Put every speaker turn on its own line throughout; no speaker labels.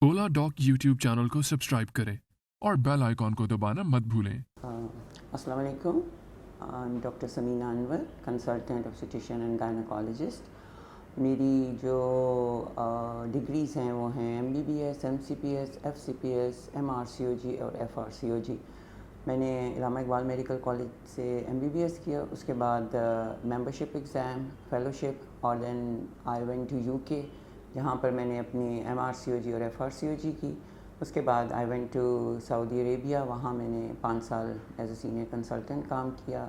oladoc YouTube channel को subscribe करें और बेल आइकॉन को दबाना मत भूलें।
अस्सलाम वालेकुम। I'm Dr. Samina Anwar, consultant obstetrician and gynecologist. मेरी जो डिग्रीज़ हैं वो हैं MBBS, MCPS, FCPS, MRCOG और FRCOG। मैंने इलामा इकबाल मेडिकल कॉलेज से MBBS किया, उसके बाद मेंबरशिप एग्ज़ाम, फेलोशिप और then I went to UK जहाँ पर मैंने अपनी MRCOG और FRCOG की। उसके बाद I went to Saudi Arabia, वहाँ मैंने 5 साल एज ए सीनियर कंसल्टेंट काम किया।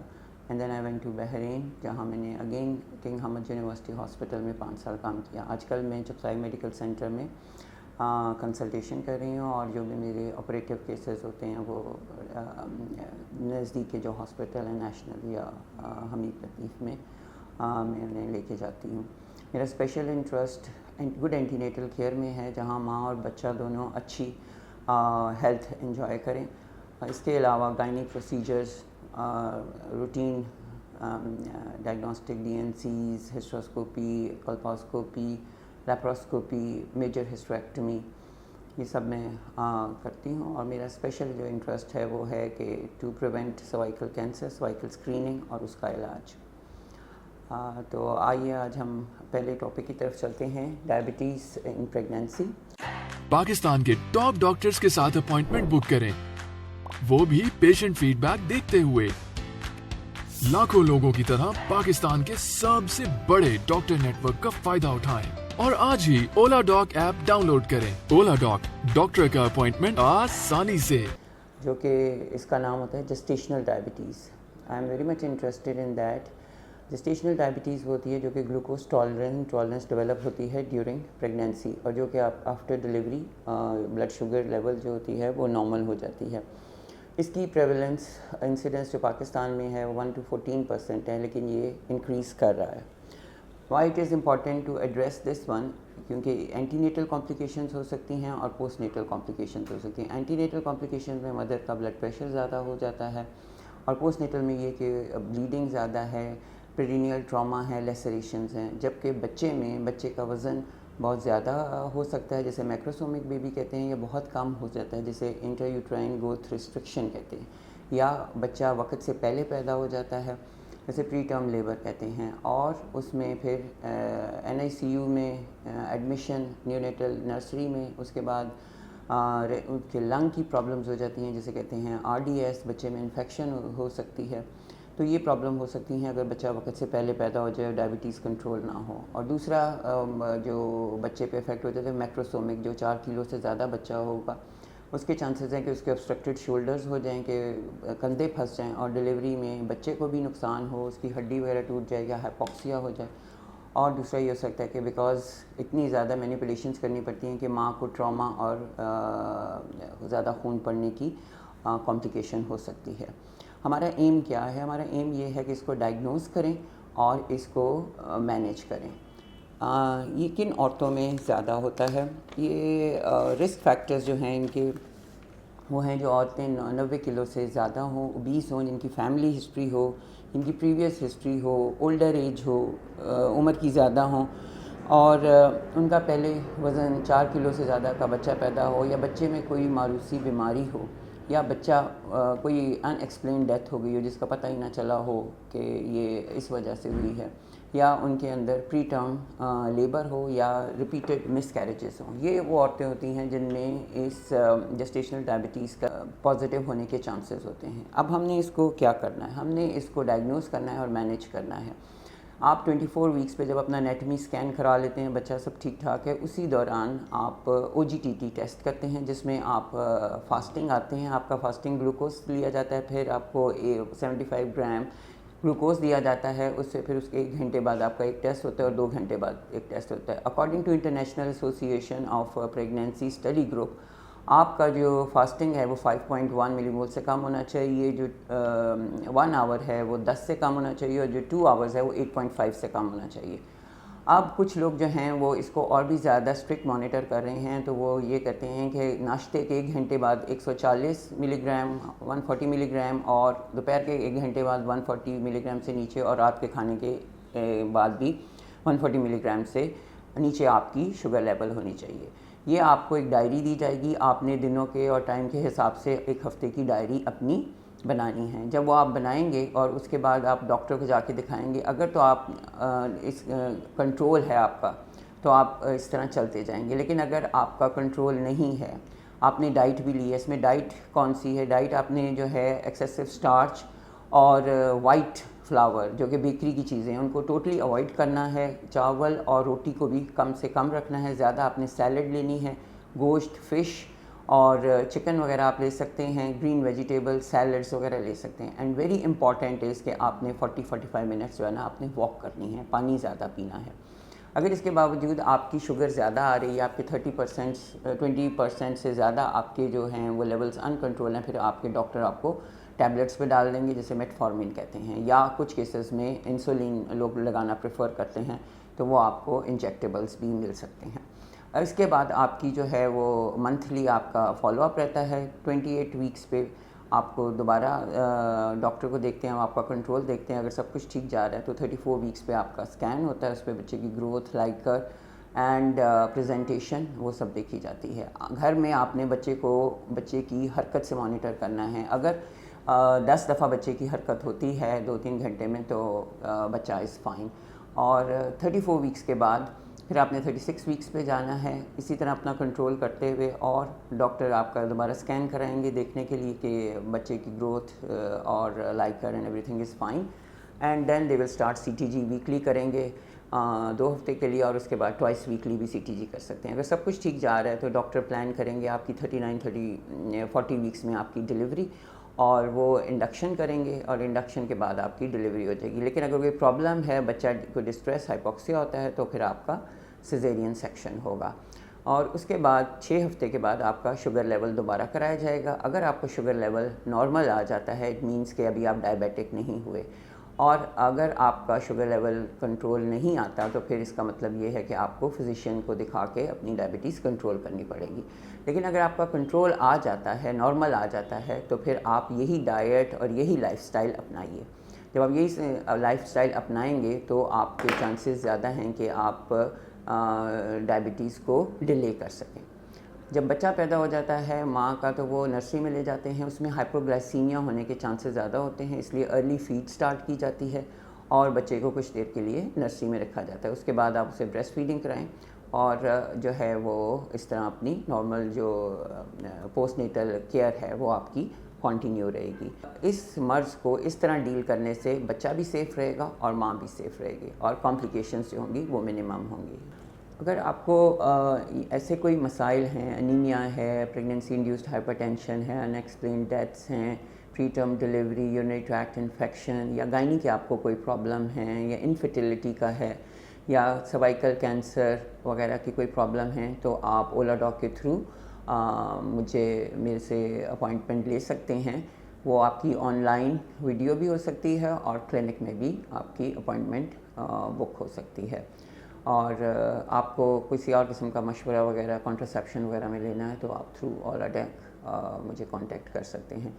And then I went to Bahrain जहाँ मैंने again King Hamad University Hospital में 5 साल काम किया। आजकल मैं चपसाई मेडिकल सेंटर में कंसल्टेशन कर रही हूँ और जो भी मेरे ऑपरेटिव केसेस होते हैं वो नज़दीक के जो हॉस्पिटल है नेशनल या हमीद लतीफ़ में मैं उन्हें लेके जाती हूँ। मेरा special interest good antenatal care में है जहाँ माँ और बच्चा दोनों अच्छी हेल्थ एंजॉय करें। इसके अलावा gynae procedures, routine diagnostic DNCs, hysteroscopy, colposcopy, laparoscopy, major hysterectomy, ये सब मैं करती हूँ। और मेरा स्पेशल जो इंटरेस्ट है वो है कि to prevent cervical cancer, cervical screening और उसका इलाज। तो आइए आज हम पहले टॉपिक की तरफ चलते हैं, डायबिटीज़ इन प्रेगनेंसी।
पाकिस्तान के टॉप डॉक्टर्स के साथ अपॉइंटमेंट बुक करें, वो भी पेशेंट फीडबैक देखते हुए। लाखों लोगों की तरह पाकिस्तान के सबसे बड़े डॉक्टर नेटवर्क का फायदा उठाएं और आज ही oladoc ऐप डाउनलोड करें। oladoc, डॉक्टर का अपॉइंटमेंट आसानी से।
जो कि इसका नाम होता है gestational diabetes. I am very much interested in that. Gestational diabetes होती है जो कि ग्लूकोज टॉलरेंस डेवलप होती है ड्यूरिंग प्रेगनेंसी और जो कि आप after delivery blood sugar level जो होती है वो नॉर्मल हो जाती है। इसकी प्रेवलेंस इंसिडेंस जो पाकिस्तान में है वो 1 to 14% है, लेकिन ये इंक्रीज़ कर रहा है। Why it is important to address this one, क्योंकि एंटीनेटल कॉम्प्लिकेशंस हो सकती हैं और पोस्टनेटल कॉम्प्लिकेशंस हो सकती हैं। एंटीनेटल कॉम्प्लिकेशंस में मदर का ब्लड प्रेशर ज़्यादा हो जाता है और पोस्टनेटल में ये कि ब्लीडिंग ज़्यादा है, पेरिनियल ट्रॉमा है, लेसरेशंस हैं। जबकि बच्चे में बच्चे का वज़न बहुत ज़्यादा हो सकता है, जैसे मैक्रोसोमिक बेबी कहते हैं, या बहुत कम हो जाता है जिसे इंट्रायूट्राइन ग्रोथ रिस्ट्रिक्शन कहते हैं, या बच्चा वक्त से पहले पैदा हो जाता है जैसे प्री टर्म लेबर कहते हैं। और उसमें फिर NICU में एडमिशन, न्यूनेटल नर्सरी में, उसके बाद उनके लंग की प्रॉब्लम्स हो जाती हैं जिसे कहते हैं RDS, बच्चे में इन्फेक्शन हो सकती है। तो ये प्रॉब्लम हो सकती हैं अगर बच्चा वक्त से पहले पैदा हो जाए और डायबिटीज़ कंट्रोल ना हो। और दूसरा जो बच्चे पे इफेक्ट होते थे मैक्रोसोमिक, जो 4 किलो से ज़्यादा बच्चा होगा उसके चांसेस हैं कि उसके ऑब्स्ट्रक्टेड शोल्डर्स हो जाएं, कि कंधे फंस जाएं और डिलीवरी में बच्चे को भी नुकसान हो, उसकी हड्डी वगैरह टूट जाए या हाइपोक्सिया हो जाए। और दूसरा ये हो सकता है कि बिकॉज़ इतनी ज़्यादा मैनिपुलेशंस करनी पड़ती हैं कि माँ को ट्रॉमा और ज़्यादा खून पड़ने की कॉम्प्लिकेशन हो सकती है। हमारा एम क्या है? हमारा एम ये है कि इसको डायग्नोज करें और इसको मैनेज करें। ये किन औरतों में ज़्यादा होता है? ये रिस्क फैक्टर्स जो हैं इनके वो हैं जो औरतें 90 किलो से ज़्यादा हों, ओबीस हों, जिनकी फैमिली हिस्ट्री हो, इनकी प्रीवियस हिस्ट्री हो, ओल्डर एज हो, उम्र की ज़्यादा हों और उनका पहले वज़न 4 किलो से ज़्यादा का बच्चा पैदा हो, या बच्चे में कोई मारूसी बीमारी हो, या बच्चा कोई अनएक्सप्लेन डेथ हो गई हो जिसका पता ही ना चला हो कि ये इस वजह से हुई है, या उनके अंदर प्री टर्म लेबर हो या रिपीटेड मिसकैरेजेस हों। ये वो औरतें होती हैं जिनमें इस जेस्टेशनल डायबिटीज़ का पॉजिटिव होने के चांसेस होते हैं। अब हमने इसको क्या करना है? हमने इसको डायग्नोज करना है और मैनेज करना है। आप 24 वीक्स पे जब अपना एनाटॉमी स्कैन करा लेते हैं, बच्चा सब ठीक ठाक है, उसी दौरान आप OGTT टेस्ट करते हैं जिसमें आप फास्टिंग आते हैं, आपका फास्टिंग ग्लूकोज लिया जाता है, फिर आपको 75 ग्राम ग्लूकोज दिया जाता है। उससे फिर उसके 1 घंटे बाद आपका एक टेस्ट होता है और 2 घंटे बाद एक टेस्ट होता है। According to International Association of Pregnancy Study Group, आपका जो फास्टिंग है वो 5.1 मिलीमोल से कम होना चाहिए, जो 1 आवर है वो 10 से कम होना चाहिए और जो 2 आवर्स है वो 8.5 से कम होना चाहिए। अब कुछ लोग जो हैं वो इसको और भी ज़्यादा स्ट्रिक्ट मॉनिटर कर रहे हैं, तो वो ये कहते हैं कि नाश्ते के 1 घंटे बाद 140 मिलीग्राम, 140 मिलीग्राम, और दोपहर के 1 घंटे बाद 140 मिलीग्राम से नीचे, और रात के खाने के बाद भी 140 मिलीग्राम से नीचे आपकी शुगर लेवल होनी चाहिए। یہ آپ کو ایک ڈائری دی جائے گی، آپ نے دنوں کے اور ٹائم کے حساب سے ایک ہفتے کی ڈائری اپنی بنانی ہے. جب وہ آپ بنائیں گے اور اس کے بعد آپ ڈاکٹر کو جا کے دکھائیں گے، اگر تو آپ اس کنٹرول ہے آپ کا تو آپ اس طرح چلتے جائیں گے، لیکن اگر آپ کا کنٹرول نہیں ہے، آپ نے ڈائٹ بھی لی ہے. اس میں ڈائٹ کون سی ہے؟ ڈائٹ آپ نے جو ہے ایکسیسو اسٹارچ اور وائٹ فلاور جو کہ بیکری کی چیزیں ہیں ان کو ٹوٹلی اوائڈ کرنا ہے. چاول اور روٹی کو بھی کم سے کم رکھنا ہے. زیادہ آپ نے سیلڈ لینی ہے، گوشت، فش اور چکن وغیرہ آپ لے سکتے ہیں، گرین ویجیٹیبل سیلڈس وغیرہ لے سکتے ہیں. اینڈ ویری امپورٹنٹ از کہ آپ نے 45 منٹس جو ہے نا آپ نے واک کرنی ہے، پانی زیادہ پینا ہے. اگر اس کے باوجود آپ کی شوگر زیادہ آ رہی ہے، آپ کے 20% سے زیادہ آپ کے جو ہیں وہ لیولز ان کنٹرول ہیں، پھر آپ کے ڈاکٹر آپ کو ٹیبلٹس پہ ڈال دیں گے جسے میٹفارمین کہتے ہیں، یا کچھ کیسز میں انسولین لوگ لگانا پریفر کرتے ہیں تو وہ آپ کو انجیکٹیبلس بھی مل سکتے ہیں. اس کے بعد آپ کی جو ہے وہ منتھلی آپ کا فالو اپ رہتا ہے. 28 ویکس پہ آپ کو دوبارہ ڈاکٹر کو دیکھتے ہیں، آپ کا کنٹرول دیکھتے ہیں. اگر سب کچھ ٹھیک جا رہا ہے تو 34 ویکس پہ آپ کا اسکین ہوتا ہے، اس پہ بچے کی گروتھ، لائکر اینڈ پریزنٹیشن وہ سب دیکھی جاتی ہے. گھر میں آپ نے بچے کی حرکت سے مانیٹر کرنا ہے. اگر 10 دفعہ بچے کی حرکت ہوتی ہے 2-3 گھنٹے میں تو بچہ از فائن. اور 34 ویکس کے بعد پھر آپ نے 36 ویکس پہ جانا ہے، اسی طرح اپنا کنٹرول کرتے ہوئے، اور ڈاکٹر آپ کا دوبارہ اسکین کرائیں گے دیکھنے کے لیے کہ بچے کی گروتھ اور liquor and everything is fine. And then they will start CTG weekly کریں گے 2 ہفتے کے لیے، اور اس کے بعد ٹوائس ویکلی بھی CTG کر سکتے ہیں. اگر سب کچھ ٹھیک جا رہا ہے تو ڈاکٹر پلان کریں گے آپ کی 40 ویکس میں آپ کی ڈلیوری، اور وہ انڈکشن کریں گے، اور انڈکشن کے بعد آپ کی ڈلیوری ہو جائے گی. لیکن اگر کوئی پرابلم ہے، بچہ کو ڈسٹریس ہائپوکسیا ہوتا ہے، تو پھر آپ کا سیزیرین سیکشن ہوگا. اور اس کے بعد 6 ہفتے کے بعد آپ کا شوگر لیول دوبارہ کرایا جائے گا. اگر آپ کا شوگر لیول نارمل آ جاتا ہے، اٹ مینس کہ ابھی آپ ڈائبیٹک نہیں ہوئے. اور اگر آپ کا شوگر لیول کنٹرول نہیں آتا تو پھر اس کا مطلب یہ ہے کہ آپ کو فزیشین کو دکھا کے اپنی ڈائبٹیز کنٹرول کرنی پڑے گی. لیکن اگر آپ کا کنٹرول آ جاتا ہے، نارمل آ جاتا ہے، تو پھر آپ یہی ڈائٹ اور یہی لائف سٹائل اپنائیے. جب آپ یہی لائف سٹائل اپنائیں گے تو آپ کے چانسز زیادہ ہیں کہ آپ ڈائبٹیز کو ڈیلے کر سکیں. جب بچہ پیدا ہو جاتا ہے ماں کا تو وہ نرسری میں لے جاتے ہیں، اس میں ہائپوگلائسیمیا ہونے کے چانسز زیادہ ہوتے ہیں، اس لیے ارلی فیڈ سٹارٹ کی جاتی ہے اور بچے کو کچھ دیر کے لیے نرسری میں رکھا جاتا ہے. اس کے بعد آپ اسے بریسٹ فیڈنگ کرائیں، اور جو ہے وہ اس طرح اپنی نارمل جو پوسٹ نیٹل کیئر ہے وہ آپ کی کنٹینیو رہے گی. اس مرض کو اس طرح ڈیل کرنے سے بچہ بھی سیف رہے گا اور ماں بھی سیف رہے گی، اور کمپلیکیشنز جو ہوں گی وہ منیمم ہوں گی. اگر آپ کو ایسے کوئی مسائل ہیں، انیمیا ہے، پریگننسی انڈیوسڈ ہائپر ٹینشن ہے، ان ایکسپلینڈ ڈیتھس ہیں، preterm delivery, urinary tract infection, یا گائنی کے آپ کو کوئی پرابلم ہے، یا انفرٹیلٹی کا ہے، یا سروائکل کینسر وغیرہ کی کوئی پرابلم ہے، تو آپ اولاڈاک کے تھرو میرے سے اپوائنٹمنٹ لے سکتے ہیں. وہ آپ کی آن لائن ویڈیو بھی ہو سکتی ہے، اور کلینک میں بھی آپ کی اپوائنٹمنٹ بک ہو سکتی ہے. اور آپ کو کسی اور قسم کا مشورہ وغیرہ، کانٹراسیپشن وغیرہ میں لینا ہے تو آپ تھرو اولاڈاک مجھے کانٹیکٹ کر سکتے ہیں.